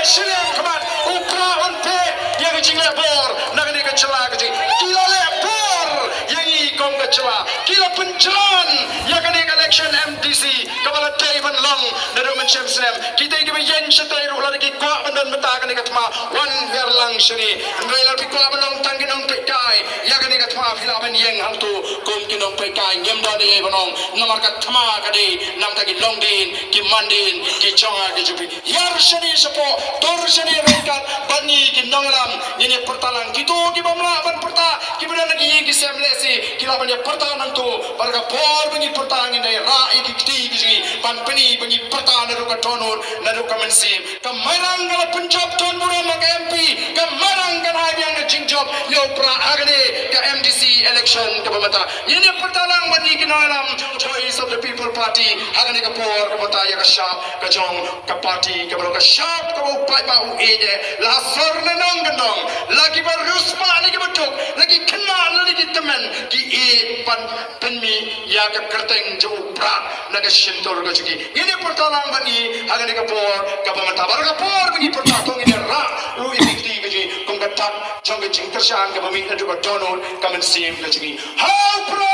sinem kaman upra onpe yang jingle bor nagani kecela kaji kila lepor yang ikong kecela kila pencan yang kani election MDC kepala Taiwan long dari mencem sinem kita ikut yen setai ruh lagi kuat mendan mentakan ikat ma wan verlang sini ngelal pi kuat menong tangginong pekai yang kani ikat ma filamen yang hantu kum kinong pekai nyemda ni benong nomor kat ma kadi nam tagi long din ki mandin ki chonga ki jupi yar sini sepo tor sini rekat bani ki nonglam ini pertalang gitu ki bamla ban perta ki benda lagi ki semlesi ki laban ya pertalang tu barga por bengi pertalang ini rai ki kti ki pan peni bengi pertalang naru ka tonur naru ka mensim ka marang kala Punjab ton mura mak MP ka marang kan hai yang jingjop yo pra agne ka MDC election ka bamata ini pertalang bani ki nonglam choice of the people party agne ka por ka mata ya ka sharp ka jong ka party ka bro ka sharp ka upai ba u ede la sorna nong gendong lagi barusma lagi betuk lagi kenal lagi teman ki e pan penmi ya ka kerteng jo pra naga shintor ga jugi ini pertalang bani agne ka por ka bamata bar ka por bani pertatong ini ra u ikti ga ji kong ka tak jong ga jing tersan ka bami na ka donor ka men sim ga jugi ha pro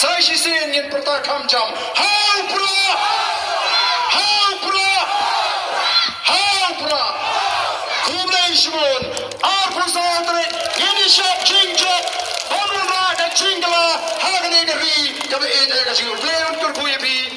saya sih ingin pertakam jam. How pra. Kumlei shibun. Aku sahaja ini shop jingjok. Orang raga jingla. Hagani geri. Kami ini kasih. Leon kurkuyi bi.